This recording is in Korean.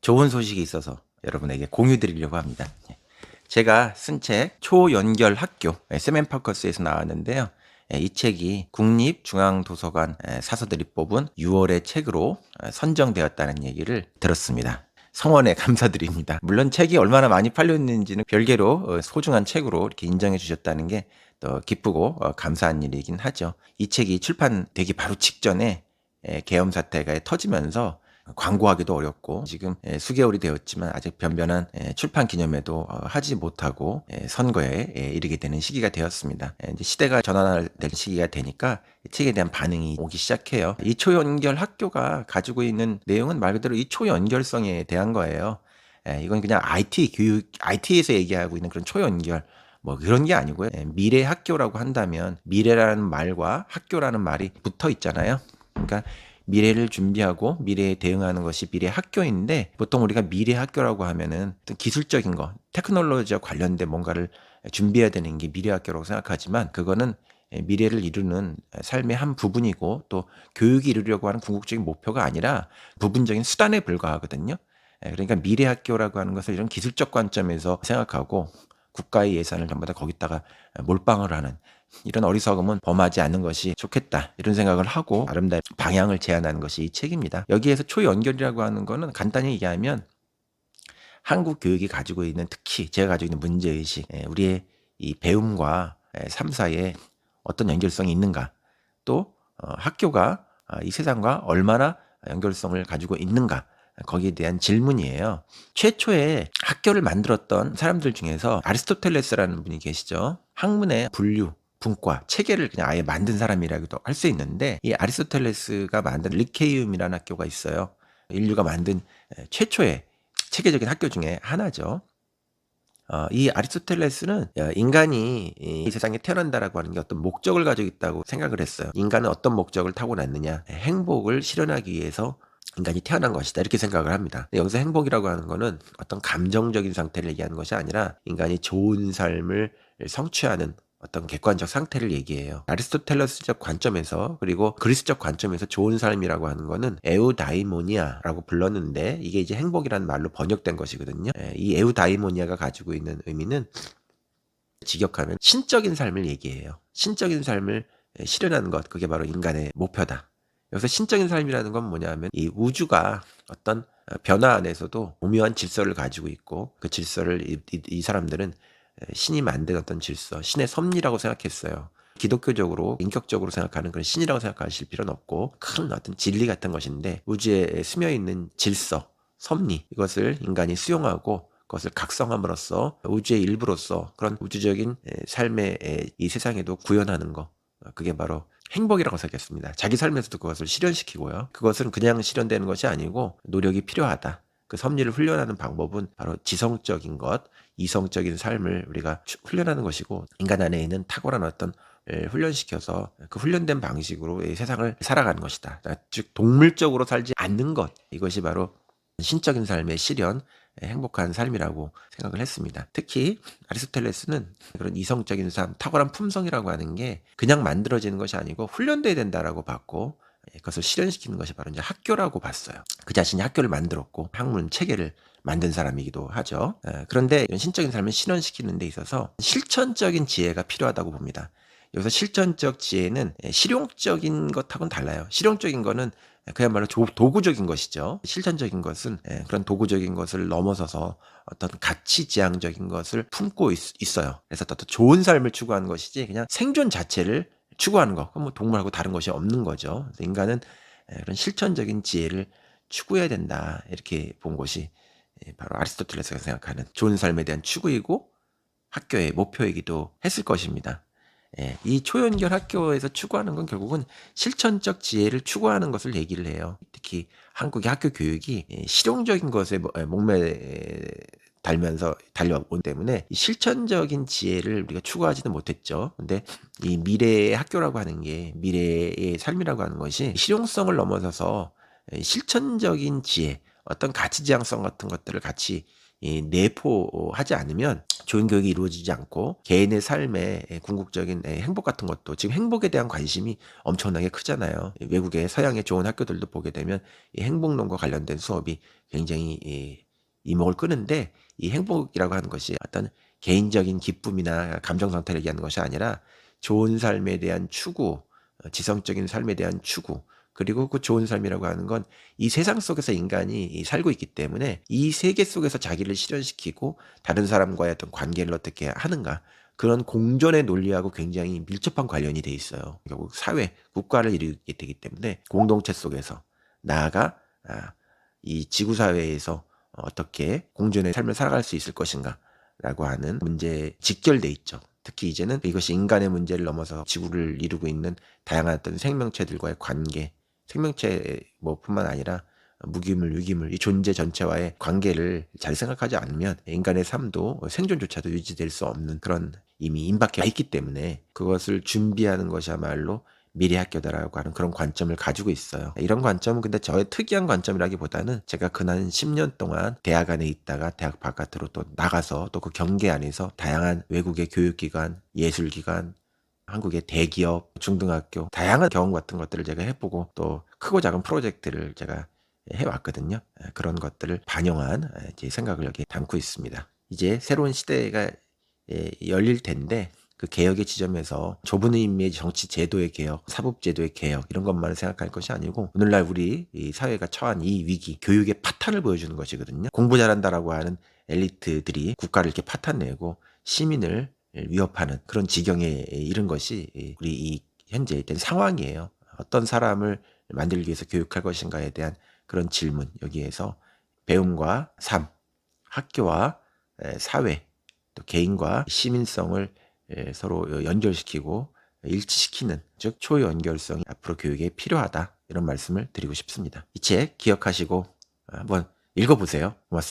좋은 소식이 있어서 여러분에게 공유 드리려고 합니다. 제가 쓴 책 초연결 학교 세멘파커스에서 나왔는데요. 이 책이 국립중앙도서관 사서들이 뽑은 6월의 책으로 선정되었다는 얘기를 들었습니다. 성원에 감사드립니다. 물론 책이 얼마나 많이 팔렸는지는 별개로 소중한 책으로 이렇게 인정해 주셨다는 게 더 기쁘고 감사한 일이긴 하죠. 이 책이 출판되기 바로 직전에 계엄 사태가 터지면서 광고하기도 어렵고 지금 수개월이 되었지만 아직 변변한 출판 기념회도 하지 못하고 선거에 이르게 되는 시기가 되었습니다. 이제 시대가 전환될 시기가 되니까 책에 대한 반응이 오기 시작해요. 이 초연결 학교가 가지고 있는 내용은 말 그대로 이 초연결성에 대한 거예요. 이건 그냥 IT 교육, IT에서 얘기하고 있는 그런 초연결 뭐 그런 게 아니고요. 미래 학교라고 한다면 미래라는 말과 학교라는 말이 붙어 있잖아요. 그러니까 미래를 준비하고 미래에 대응하는 것이 미래 학교인데 보통 우리가 미래 학교라고 하면은 어떤 기술적인 거, 테크놀로지와 관련된 뭔가를 준비해야 되는 게 미래 학교라고 생각하지만 그거는 미래를 이루는 삶의 한 부분이고 또 교육이 이루려고 하는 궁극적인 목표가 아니라 부분적인 수단에 불과하거든요. 그러니까 미래 학교라고 하는 것을 이런 기술적 관점에서 생각하고 국가의 예산을 전부 다 거기다가 몰빵을 하는 이런 어리석음은 범하지 않는 것이 좋겠다 이런 생각을 하고 아름다운 방향을 제안하는 것이 이 책입니다. 여기에서 초연결이라고 하는 거는 간단히 얘기하면 한국 교육이 가지고 있는 특히 제가 가지고 있는 문제의식 우리의 이 배움과 삶 사이에 어떤 연결성이 있는가 또 학교가 이 세상과 얼마나 연결성을 가지고 있는가 거기에 대한 질문이에요. 최초에 학교를 만들었던 사람들 중에서 아리스토텔레스라는 분이 계시죠. 학문의 분류, 분과, 체계를 그냥 아예 만든 사람이라고도 할 수 있는데 이 아리스토텔레스가 만든 리케이움이라는 학교가 있어요. 인류가 만든 최초의 체계적인 학교 중에 하나죠. 이 아리스토텔레스는 인간이 이 세상에 태어난다라고 하는 게 어떤 목적을 가지고 있다고 생각을 했어요. 인간은 어떤 목적을 타고났느냐? 행복을 실현하기 위해서 인간이 태어난 것이다 이렇게 생각을 합니다. 여기서 행복이라고 하는 거는 어떤 감정적인 상태를 얘기하는 것이 아니라 인간이 좋은 삶을 성취하는 어떤 객관적 상태를 얘기해요. 아리스토텔레스적 관점에서 그리고 그리스적 관점에서 좋은 삶이라고 하는 거는 에우다이모니아라고 불렀는데 이게 이제 행복이라는 말로 번역된 것이거든요. 이 에우다이모니아가 가지고 있는 의미는 직역하면 신적인 삶을 얘기해요. 신적인 삶을 실현하는 것 그게 바로 인간의 목표다. 여기서 신적인 삶이라는 건 뭐냐면 이 우주가 어떤 변화 안에서도 오묘한 질서를 가지고 있고 그 질서를 이 사람들은 신이 만든 어떤 질서, 신의 섭리라고 생각했어요. 기독교적으로 인격적으로 생각하는 그런 신이라고 생각하실 필요는 없고 큰 어떤 진리 같은 것인데 우주에 스며 있는 질서, 섭리 이것을 인간이 수용하고 그것을 각성함으로써 우주의 일부로서 그런 우주적인 삶의 이 세상에도 구현하는 거 그게 바로 행복이라고 생각했습니다. 자기 삶에서도 그것을 실현시키고요. 그것은 그냥 실현되는 것이 아니고 노력이 필요하다. 그 섭리를 훈련하는 방법은 바로 지성적인 것, 이성적인 삶을 우리가 훈련하는 것이고 인간 안에 있는 탁월한 어떤 훈련시켜서 그 훈련된 방식으로 이 세상을 살아가는 것이다. 즉 동물적으로 살지 않는 것 이것이 바로 신적인 삶의 실현, 행복한 삶이라고 생각을 했습니다. 특히 아리스토텔레스는 그런 이성적인 삶, 탁월한 품성이라고 하는 게 그냥 만들어지는 것이 아니고 훈련돼야 된다라고 봤고 그것을 실현시키는 것이 바로 이제 학교라고 봤어요. 그 자신이 학교를 만들었고 학문 체계를 만든 사람이기도 하죠. 그런데 이런 신적인 삶을 실현시키는 데 있어서 실천적인 지혜가 필요하다고 봅니다. 여기서 실천적 지혜는 실용적인 것하고는 달라요. 실용적인 거는 그야말로 도구적인 것이죠. 실천적인 것은 그런 도구적인 것을 넘어서서 어떤 가치지향적인 것을 품고 있어요. 그래서 더 좋은 삶을 추구하는 것이지 그냥 생존 자체를 추구하는 거. 그럼 뭐 동물하고 다른 것이 없는 거죠. 그래서 인간은 그런 실천적인 지혜를 추구해야 된다. 이렇게 본 것이 바로 아리스토텔레스가 생각하는 좋은 삶에 대한 추구이고 학교의 목표이기도 했을 것입니다. 이 초연결 학교에서 추구하는 건 결국은 실천적 지혜를 추구하는 것을 얘기를 해요. 특히 한국의 학교 교육이 실용적인 것에 달면서 달려온 때문에 실천적인 지혜를 우리가 추구하지는 못했죠. 근데 이 미래의 학교라고 하는 게 미래의 삶이라고 하는 것이 실용성을 넘어서서 실천적인 지혜, 어떤 가치 지향성 같은 것들을 같이 내포하지 않으면 좋은 교육이 이루어지지 않고 개인의 삶의 궁극적인 행복 같은 것도, 지금 행복에 대한 관심이 엄청나게 크잖아요. 외국의 서양의 좋은 학교들도 보게 되면 이 행복론과 관련된 수업이 굉장히 이목을 끄는데, 이 행복이라고 하는 것이 어떤 개인적인 기쁨이나 감정 상태를 얘기하는 것이 아니라 좋은 삶에 대한 추구, 지성적인 삶에 대한 추구, 그리고 그 좋은 삶이라고 하는 건 이 세상 속에서 인간이 살고 있기 때문에 이 세계 속에서 자기를 실현시키고 다른 사람과의 어떤 관계를 어떻게 하는가, 그런 공존의 논리하고 굉장히 밀접한 관련이 돼 있어요. 결국 사회, 국가를 이루게 되기 때문에 공동체 속에서 나아가 이 지구 사회에서 어떻게 공존의 삶을 살아갈 수 있을 것인가 라고 하는 문제에 직결돼 있죠. 특히 이제는 이것이 인간의 문제를 넘어서 지구를 이루고 있는 다양한 어떤 생명체들과의 관계, 생명체 뿐만 아니라 무기물, 유기물, 이 존재 전체와의 관계를 잘 생각하지 않으면 인간의 삶도 생존조차도 유지될 수 없는 그런 이미 임박해 있기 때문에, 그것을 준비하는 것이야말로 미래학교다라고 하는 그런 관점을 가지고 있어요. 이런 관점은 근데 저의 특이한 관점이라기보다는 제가 근한 10년 동안 대학 안에 있다가 대학 바깥으로 또 나가서 또 그 경계 안에서 다양한 외국의 교육기관, 예술기관, 한국의 대기업, 중등학교, 다양한 경험 같은 것들을 제가 해보고 또 크고 작은 프로젝트를 제가 해왔거든요. 그런 것들을 반영한 제 생각을 여기에 담고 있습니다. 이제 새로운 시대가 열릴 텐데, 그 개혁의 지점에서 좁은 의미의 정치 제도의 개혁, 사법 제도의 개혁, 이런 것만을 생각할 것이 아니고 오늘날 우리 이 사회가 처한 이 위기, 교육의 파탄을 보여주는 것이거든요. 공부 잘한다라고 하는 엘리트들이 국가를 이렇게 파탄내고 시민을 위협하는 그런 지경에 이른 것이 우리 이 현재 된 상황이에요. 어떤 사람을 만들기 위해서 교육할 것인가에 대한 그런 질문, 여기에서 배움과 삶, 학교와 사회, 또 개인과 시민성을 서로 연결시키고 일치시키는, 즉 초연결성이 앞으로 교육에 필요하다, 이런 말씀을 드리고 싶습니다. 이 책 기억하시고 한번 읽어보세요. 고맙습니다.